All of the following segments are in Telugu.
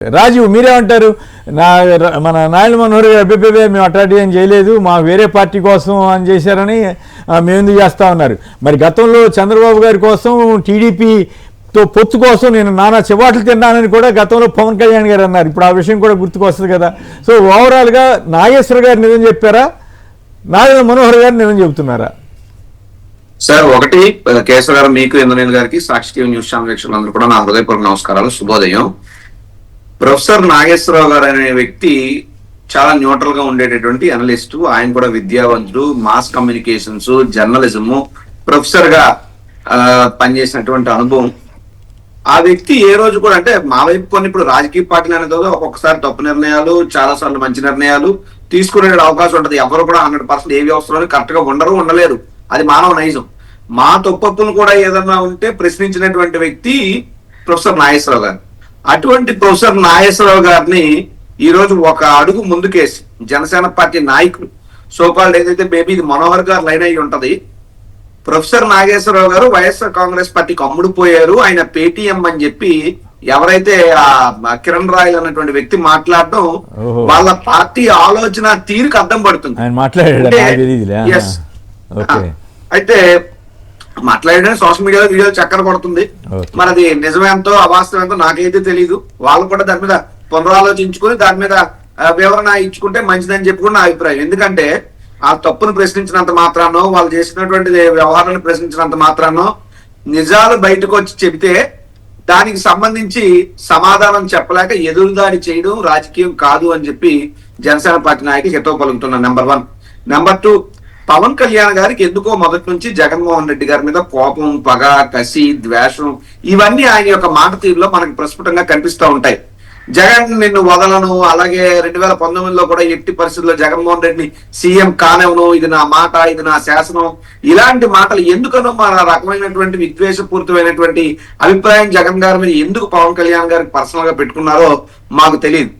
రాజీవ్ మీరేమంటారు? మన నాయన మనోహర్ గారు అబ్బే మేము అట్లాంటి ఏం చేయలేదు, మా వేరే పార్టీ కోసం అని చేశారని మేము ఎందుకు చేస్తా ఉన్నారు. మరి గతంలో చంద్రబాబు గారి కోసం టీడీపీతో పొత్తు కోసం నేను నానా చివాట్లు తిన్నానని కూడా గతంలో పవన్ కళ్యాణ్ గారు అన్నారు. ఇప్పుడు ఆ విషయం కూడా గుర్తుకొస్తుంది కదా. సో ఓవరాల్గా నాగేశ్వర గారు నిజం చెప్పారా, నాయన మనోహర్ గారు నిజం చెబుతున్నారా? సార్, ఒకటి కేశవ గారు, మీకు ఇంద్రనీల్ గారికి, సాక్షి టీవీ న్యూస్ ఛానల్ వీక్షకులందరూ కూడా నా హృదయపూర్వక నమస్కారాలు, శుభోదయం. ప్రొఫెసర్ నాగేశ్వరరావు గారు అనే వ్యక్తి చాలా న్యూట్రల్ గా ఉండేటటువంటి అనలిస్టు. ఆయన కూడా విద్యావంతుడు, మాస్ కమ్యూనికేషన్స్, జర్నలిజము ప్రొఫెసర్ గా పనిచేసినటువంటి అనుభవం. ఆ వ్యక్తి ఏ రోజు కూడా, అంటే మా వైపు కొన్ని ఇప్పుడు రాజకీయ పార్టీలు అనేది ఒక్కొక్కసారి తప్పు నిర్ణయాలు, చాలా సార్లు మంచి నిర్ణయాలు తీసుకునే అవకాశం ఉంటుంది. ఎవరు కూడా 100% ఏ వ్యవస్థలోనే కరెక్ట్ గా ఉండలేరు, అది మానవ నైజం. మా తప్పులను కూడా ఏదన్నా ఉంటే ప్రశ్నించినటువంటి వ్యక్తి ప్రొఫెసర్ నాగేశ్వరరావు గారు. అటువంటి ప్రొఫెసర్ నాగేశ్వరరావు గారిని ఈ రోజు ఒక అడుగు ముందుకేసి జనసేన పార్టీ నాయకులు సోకాల్డ్ ఏదైతే మేబీ ఇది మనోహర్ గారు లైన్ అయి ఉంటది, ప్రొఫెసర్ నాగేశ్వరరావు గారు వైఎస్ఆర్ కాంగ్రెస్ పార్టీకి అమ్ముడుపోయారు, ఆయన పేటీఎం అని చెప్పి ఎవరైతే ఆ కిరణ్ రాయల్ అన్నటువంటి వ్యక్తి మాట్లాడడం వాళ్ళ పార్టీ ఆలోచన తీరుకు అర్థం పడుతుంది. అయితే మాట్లాడడం సోషల్ మీడియాలో వీడియోలు చక్కర కొడుతుంది. మరి అది నిజమేంతో అవాస్తవం ఎంతో నాకైతే తెలియదు. వాళ్ళు కూడా దాని మీద పునరాలోచించుకుని దాని మీద వివరణ ఇచ్చుకుంటే మంచిదని చెప్పి కూడా నా అభిప్రాయం. ఎందుకంటే ఆ తప్పును ప్రశ్నించినంత మాత్రానో, వాళ్ళు చేసినటువంటి వ్యవహారాలను ప్రశ్నించినంత మాత్రానో నిజాలు బయటకు వచ్చి చెబితే దానికి సంబంధించి సమాధానం చెప్పలేక ఎదురుదాడి చేయడం రాజకీయం కాదు అని చెప్పి జనసేన పార్టీ నాయకులు హితవు పలుకుతున్నారు. నెంబర్ 1. నెంబర్ 2, పవన్ కళ్యాణ్ గారికి ఎందుకో మొదటి నుంచి జగన్మోహన్ రెడ్డి గారి మీద కోపం, పగ, కసి, ద్వేషం ఇవన్నీ ఆయన యొక్క మాట తీరులో మనకు ప్రస్ఫుటంగా కనిపిస్తూ ఉంటాయి. జగన్ నిన్ను వదలను, అలాగే 2019లో కూడా ఎట్టి పరిస్థితుల్లో జగన్మోహన్ రెడ్డిని సీఎం కానివ్వను, ఇది నా మాట, ఇది నా శాసనం, ఇలాంటి మాటలు ఎందుకనో మన రకమైనటువంటి విద్వేషపూరితమైనటువంటి అభిప్రాయం జగన్ గారి మీద ఎందుకు పవన్ కళ్యాణ్ గారికి పర్సనల్ గా పెట్టుకున్నారో మాకు తెలియదు.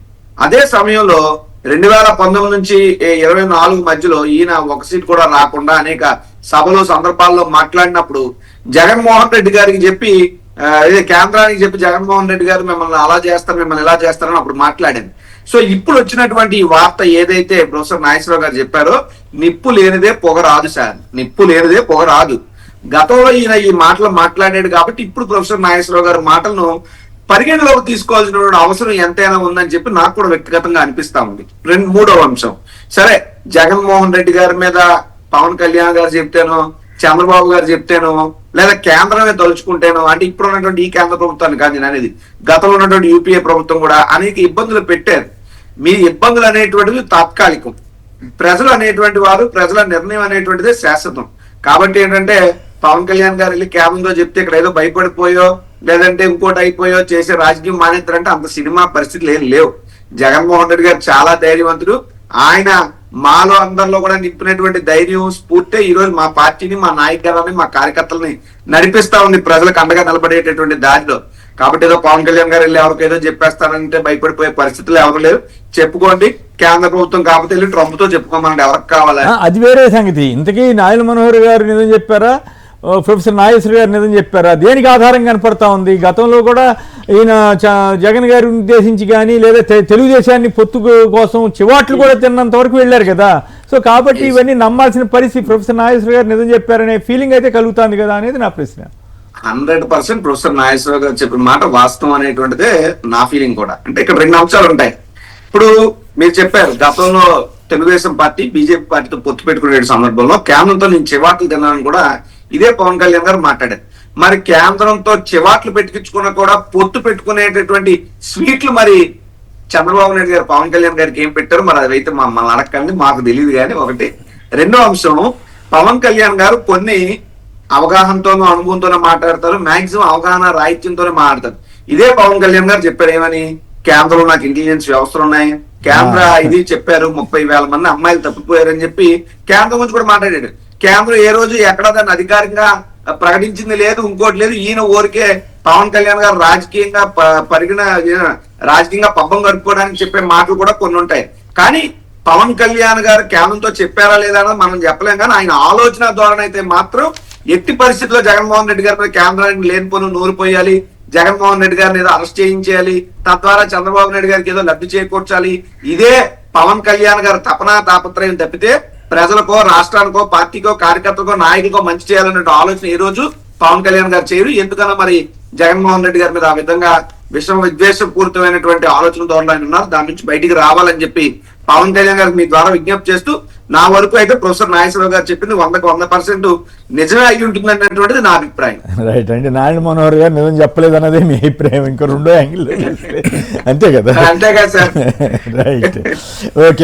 అదే సమయంలో 2019 నుంచి 24 మధ్యలో ఈయన ఒక సీట్ కూడా రాకుండా అనేక సభలు సందర్భాల్లో మాట్లాడినప్పుడు జగన్మోహన్ రెడ్డి గారికి చెప్పి, కేంద్రానికి చెప్పి జగన్మోహన్ రెడ్డి గారు మిమ్మల్ని అలా చేస్తారు, మిమ్మల్ని ఎలా చేస్తారని అప్పుడు మాట్లాడింది. సో ఇప్పుడు వచ్చినటువంటి ఈ వార్త ఏదైతే ప్రొఫెసర్ నాగేశ్వరరావు గారు చెప్పారో, నిప్పు లేనిదే పొగ రాదు సార్, నిప్పు లేనిదే పొగ రాదు. గతంలో ఈయన ఈ మాటలు మాట్లాడాడు కాబట్టి ఇప్పుడు ప్రొఫెసర్ నాగేశ్వరరావు గారి మాటలను పరిగణలోకి తీసుకోవాల్సినటువంటి అవసరం ఎంతైనా ఉందని చెప్పి నాకు కూడా వ్యక్తిగతంగా అనిపిస్తా ఉంది. 3వ అంశం, సరే జగన్మోహన్ రెడ్డి గారి మీద పవన్ కళ్యాణ్ గారు చెప్తేనో, చంద్రబాబు గారు చెప్తేనో, లేదా కేంద్రమే తలుచుకుంటేనో, అంటే ఇప్పుడు ఉన్నటువంటి ఈ కేంద్ర ప్రభుత్వాన్ని కాదు నేను అనేది, గతంలో ఉన్నటువంటి యూపీఏ ప్రభుత్వం కూడా అనేక ఇబ్బందులు పెట్టారు. మీ ఇబ్బందులు అనేటువంటివి తాత్కాలికం, ప్రజలు అనేటువంటి వారు, ప్రజల నిర్ణయం అనేటువంటిదే శాశ్వతం. కాబట్టి ఏంటంటే పవన్ కళ్యాణ్ గారు వెళ్ళి కేంద్రంలో చెప్తే ఇక్కడ ఏదో భయపడిపోయో లేదంటే ఇంకోటి అయిపోయో చేసే రాజకీయం మానేస్తారంటే అంత సినిమా పరిస్థితులు ఏం లేవు. జగన్మోహన్ రెడ్డి గారు చాలా ధైర్యవంతుడు. ఆయన మాలో అందరిలో కూడా నింపినటువంటి ధైర్యం, స్ఫూర్తి ఈ రోజు మా పార్టీని, మా నాయకులని, మా కార్యకర్తలని నడిపిస్తా ఉంది ప్రజలకు అండగా నిలబడేటటువంటి దారిలో. కాబట్టి ఏదో పవన్ కళ్యాణ్ గారు వెళ్ళి ఎవరికి ఏదో చెప్పేస్తారంటే భయపడిపోయే పరిస్థితులు ఎవరు లేరు. చెప్పుకోండి, కేంద్ర ప్రభుత్వం కాకపోతే వెళ్ళి ట్రంప్ తో చెప్పుకోమని ఎవరికి కావాలి, అది వేరే సంగతి. ఇంతకీ నాయన మనోహర్ గారు నిజం చెప్పారా, ప్రొఫెసర్ నాగేశ్వర గారు నిజం చెప్పారా? దేనికి ఆధారం కనపడతా ఉంది? గతంలో కూడా ఈయన జగన్ గారి ఉద్దేశించి కానీ లేదా తెలుగుదేశాన్ని పొత్తు కోసం చివాట్లు కూడా తిన్నంత వరకు వెళ్ళారు కదా. సో కాబట్టి ఇవన్నీ నమ్మాల్సిన పరిస్థితి. ప్రొఫెసర్ నాగేశ్వర గారు నిజం చెప్పారనే ఫీలింగ్ అయితే కలుగుతుంది కదా అనేది నా ప్రశ్న. 100% ప్రొఫెసర్ నాగేశ్వరరావు గారు చెప్పిన మాట వాస్తవం అనేటువంటిదే నా ఫీలింగ్ కూడా. అంటే ఇక్కడ 2 అంశాలు ఉంటాయి. ఇప్పుడు మీరు చెప్పారు గతంలో తెలుగుదేశం పార్టీ బీజేపీ పార్టీతో పొత్తు పెట్టుకునే సందర్భంలో కేంద్రంతో నేను చివాట్లు తిన్నానని కూడా ఇదే పవన్ కళ్యాణ్ గారు మాట్లాడారు. మరి కేంద్రంతో చివాట్లు పెట్టించుకున్నా కూడా పొత్తు పెట్టుకునేటటువంటి స్వీట్లు మరి చంద్రబాబు నాయుడు గారు పవన్ కళ్యాణ్ గారికి ఏం పెట్టారు మరి అదైతే మమ్మల్ని అడగండి, మాకు తెలియదు. కానీ ఒకటి. 2వ అంశం, పవన్ కళ్యాణ్ గారు కొన్ని అవగాహనతోనూ అనుభవంతోనే మాట్లాడతారు, మాక్సిమం అవగాహన రాహిత్యంతోనే మాట్లాడతారు. ఇదే పవన్ కళ్యాణ్ గారు చెప్పారు ఏమని, కేంద్రంలో నాకు ఇంటెలిజెన్స్ వ్యవస్థలు ఉన్నాయి, కేంద్ర ఇది చెప్పారు 30,000 మంది అమ్మాయిలు తప్పిపోయారని చెప్పి కేంద్రం గురించి కూడా మాట్లాడాడు. కేంద్రం ఏ రోజు ఎక్కడ దాన్ని అధికారికంగా ప్రకటించింది లేదు, ఇంకోటి లేదు. ఈయన ఊరికే పవన్ కళ్యాణ్ గారు రాజకీయంగా రాజకీయంగా పబ్బం గడుపుకోవడానికి చెప్పే మాటలు కూడా కొన్ని ఉంటాయి. కానీ పవన్ కళ్యాణ్ గారు కేంద్రంతో చెప్పారా లేదా అన్నది మనం చెప్పలేం. కానీ ఆయన ఆలోచన ధోరణి అయితే మాత్రం ఎట్టి పరిస్థితుల్లో జగన్మోహన్ రెడ్డి గారి మీద కేంద్రానికి లేనిపోను నూరు పోయాలి, జగన్మోహన్ రెడ్డి గారిని ఏదో అరెస్ట్ చేయించేయాలి, తద్వారా చంద్రబాబు నాయుడు గారికి ఏదో లబ్ధి చేకూర్చాలి, ఇదే పవన్ కళ్యాణ్ గారి తాపత్రయం తప్పితే ప్రజలకో, రాష్ట్రానికో, పార్టీకో, కార్యకర్తలకో, నాయకులకో మంచి చేయాలనే ఆలోచన ఈ రోజు పవన్ కళ్యాణ్ గారు చేయరు. ఎందుకన్నా మరి జగన్మోహన్ రెడ్డి గారి మీద ఆ విధంగా విద్వేషపూరితమైనటువంటి ఆలోచన ధోరణి ఆయన ఉన్నారు. దాని నుంచి బయటికి రావాలని చెప్పి పవన్ కళ్యాణ్ గారికి మీ ద్వారా విజ్ఞప్తి చేస్తూ, నా వరకు అయితే ప్రొఫెసర్ నాగేశ్వరరావు గారు చెప్పింది 100% నిజమే అయి ఉంటుంది అన్నటువంటిది నా అభిప్రాయం. రైట్ అండి. నారాయణ మనోహర్ గారు నిజం చెప్పలేదు అన్నదే మీ అభిప్రాయం, ఇంకా రెండో యాంగిల్ అంతే కదా? అంతే కదా సార్. Right, okay.